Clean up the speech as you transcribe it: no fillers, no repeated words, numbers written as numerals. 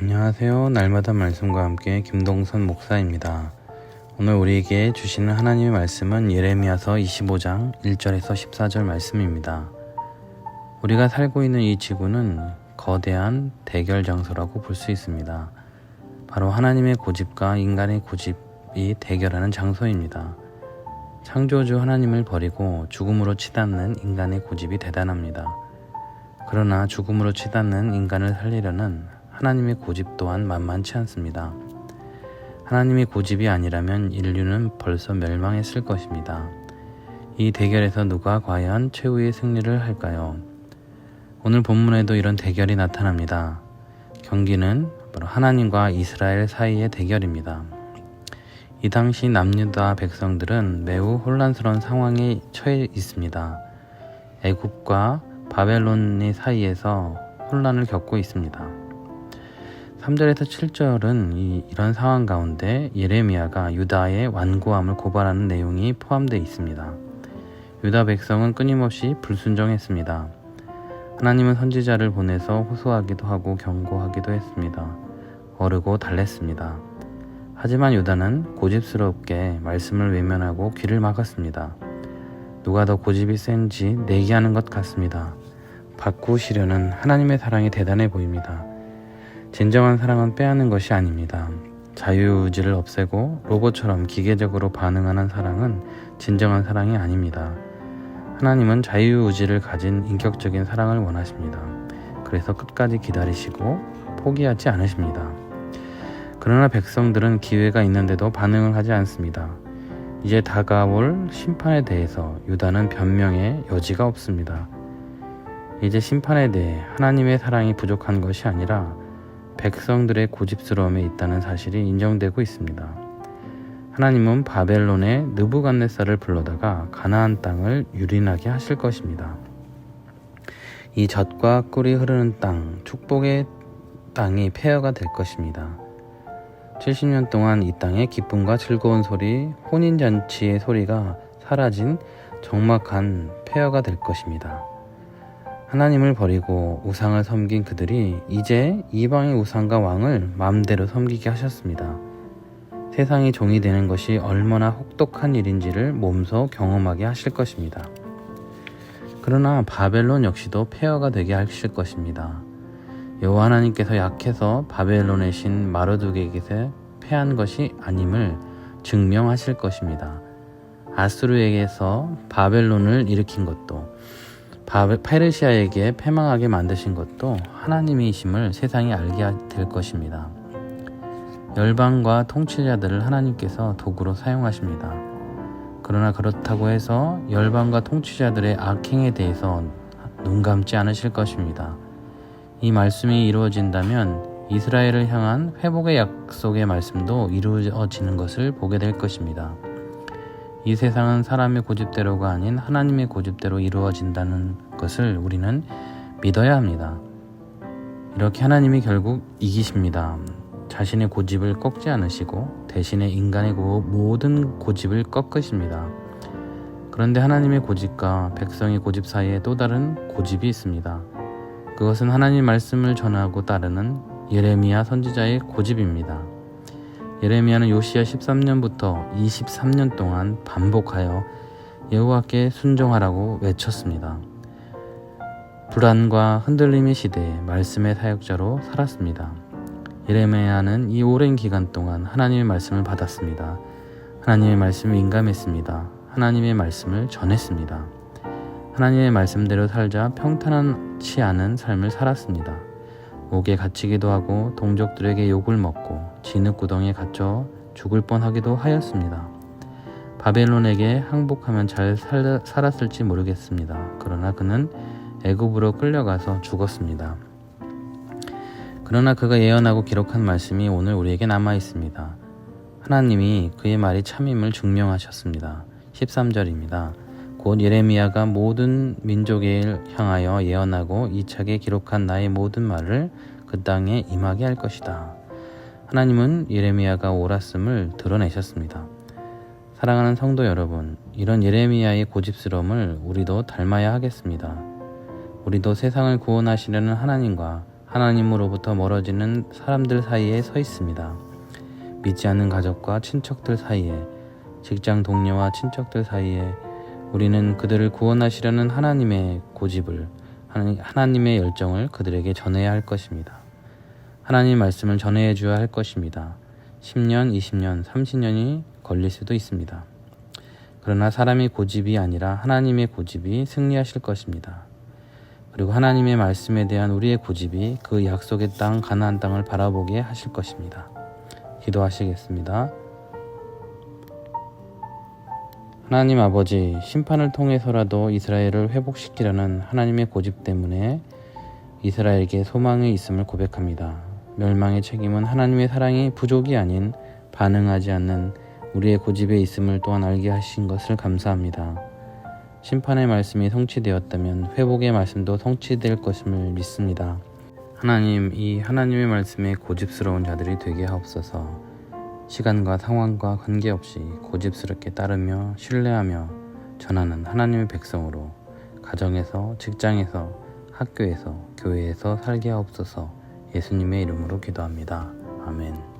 안녕하세요. 날마다 말씀과 함께 김동선 목사입니다. 오늘 우리에게 주시는 하나님의 말씀은 예레미야서 25장 1절에서 14절 말씀입니다. 우리가 살고 있는 이 지구는 거대한 대결 장소라고 볼 수 있습니다. 바로 하나님의 고집과 인간의 고집이 대결하는 장소입니다. 창조주 하나님을 버리고 죽음으로 치닫는 인간의 고집이 대단합니다. 그러나 죽음으로 치닫는 인간을 살리려는 하나님의 고집 또한 만만치 않습니다. 하나님의 고집이 아니라면 인류는 벌써 멸망했을 것입니다. 이 대결에서 누가 과연 최후의 승리를 할까요? 오늘 본문에도 이런 대결이 나타납니다. 경기는 바로 하나님과 이스라엘 사이의 대결입니다. 이 당시 남유다 백성들은 매우 혼란스러운 상황에 처해 있습니다. 애굽과 바벨론의 사이에서 혼란을 겪고 있습니다. 3절에서 7절은 이런 상황 가운데 예레미야가 유다의 완고함을 고발하는 내용이 포함되어 있습니다. 유다 백성은 끊임없이 불순종했습니다. 하나님은 선지자를 보내서 호소하기도 하고 경고하기도 했습니다. 어르고 달랬습니다. 하지만 유다는 고집스럽게 말씀을 외면하고 귀를 막았습니다. 누가 더 고집이 센지 내기하는 것 같습니다. 바꾸시려는 하나님의 사랑이 대단해 보입니다. 진정한 사랑은 빼앗는 것이 아닙니다. 자유의지를 없애고 로봇처럼 기계적으로 반응하는 사랑은 진정한 사랑이 아닙니다. 하나님은 자유의지를 가진 인격적인 사랑을 원하십니다. 그래서 끝까지 기다리시고 포기하지 않으십니다. 그러나 백성들은 기회가 있는데도 반응을 하지 않습니다. 이제 다가올 심판에 대해서 유다는 변명의 여지가 없습니다. 이제 심판에 대해 하나님의 사랑이 부족한 것이 아니라 백성들의 고집스러움에 있다는 사실이 인정되고 있습니다. 하나님은 바벨론의 느부갓네살을 불러다가 가나안 땅을 유린하게 하실 것입니다. 이 젖과 꿀이 흐르는 땅, 축복의 땅이 폐허가 될 것입니다. 70년 동안 이 땅에 기쁨과 즐거운 소리, 혼인잔치의 소리가 사라진 적막한 폐허가 될 것입니다. 하나님을 버리고 우상을 섬긴 그들이 이제 이방의 우상과 왕을 마음대로 섬기게 하셨습니다. 세상이 종이 되는 것이 얼마나 혹독한 일인지를 몸소 경험하게 하실 것입니다. 그러나 바벨론 역시도 폐허가 되게 하실 것입니다. 여호와 하나님께서 약해서 바벨론의 신 마르둑에게 패한 것이 아님을 증명하실 것입니다. 아수르에게서 바벨론을 일으킨 것도 페르시아에게 패망하게 만드신 것도 하나님이심을 세상이 알게 될 것입니다. 열방과 통치자들을 하나님께서 도구로 사용하십니다. 그러나 그렇다고 해서 열방과 통치자들의 악행에 대해서 눈 감지 않으실 것입니다. 이 말씀이 이루어진다면 이스라엘을 향한 회복의 약속의 말씀도 이루어지는 것을 보게 될 것입니다. 이 세상은 사람의 고집대로가 아닌 하나님의 고집대로 이루어진다는 것을 우리는 믿어야 합니다. 이렇게 하나님이 결국 이기십니다. 자신의 고집을 꺾지 않으시고 대신에 인간의 모든 고집을 꺾으십니다. 그런데 하나님의 고집과 백성의 고집 사이에 또 다른 고집이 있습니다. 그것은 하나님 말씀을 전하고 따르는 예레미야 선지자의 고집입니다. 예레미야는 요시야 13년부터 23년 동안 반복하여 여호와께 순종하라고 외쳤습니다. 불안과 흔들림의 시대에 말씀의 사역자로 살았습니다. 예레미야는 이 오랜 기간 동안 하나님의 말씀을 받았습니다. 하나님의 말씀에 민감했습니다. 하나님의 말씀을 전했습니다. 하나님의 말씀대로 살자 평탄하지 않은 삶을 살았습니다. 옥에 갇히기도 하고 동족들에게 욕을 먹고 진흙구덩이에 갇혀 죽을 뻔하기도 하였습니다. 바벨론에게 항복하면 잘 살았을지 모르겠습니다. 그러나 그는 애굽으로 끌려가서 죽었습니다. 그러나 그가 예언하고 기록한 말씀이 오늘 우리에게 남아 있습니다. 하나님이 그의 말이 참임을 증명하셨습니다. 13절입니다. 곧 예레미야가 모든 민족에 향하여 예언하고 이차게 기록한 나의 모든 말을 그 땅에 임하게 할 것이다. 하나님은 예레미야가 옳았음을 드러내셨습니다. 사랑하는 성도 여러분, 이런 예레미야의 고집스러움을 우리도 닮아야 하겠습니다. 우리도 세상을 구원하시려는 하나님과 하나님으로부터 멀어지는 사람들 사이에 서 있습니다. 믿지 않는 가족과 친척들 사이에, 직장 동료와 친척들 사이에 우리는 그들을 구원하시려는 하나님의 고집을, 하나님의 열정을 그들에게 전해야 할 것입니다. 하나님 말씀을 전해 줘야 할 것입니다. 10년, 20년, 30년이 걸릴 수도 있습니다. 그러나 사람의 고집이 아니라 하나님의 고집이 승리하실 것입니다. 그리고 하나님의 말씀에 대한 우리의 고집이 그 약속의 땅, 가나안 땅을 바라보게 하실 것입니다. 기도하시겠습니다. 하나님 아버지, 심판을 통해서라도 이스라엘을 회복시키려는 하나님의 고집 때문에 이스라엘에게 소망이 있음을 고백합니다. 멸망의 책임은 하나님의 사랑이 부족이 아닌 반응하지 않는 우리의 고집에 있음을 또한 알게 하신 것을 감사합니다. 심판의 말씀이 성취되었다면 회복의 말씀도 성취될 것임을 믿습니다. 하나님, 이 하나님의 말씀에 고집스러운 자들이 되게 하옵소서. 시간과 상황과 관계없이 고집스럽게 따르며 신뢰하며 전하는 하나님의 백성으로 가정에서, 직장에서, 학교에서, 교회에서 살게 하옵소서. 예수님의 이름으로 기도합니다. 아멘.